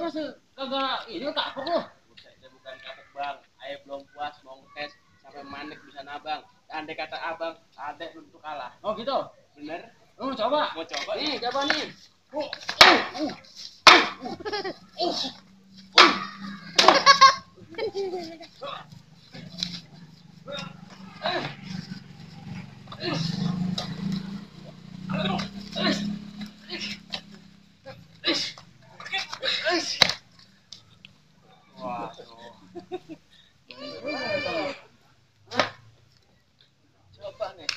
Terus kagak ini kapok lu. Saya bukan kapok bang, saya belum puas mau ngetes sampai manik bisa nabang. Andai kata abang, adek untuk kalah. Oh gitu. Bener? Coba. Mau coba? Nih, coba nih. Coba nih.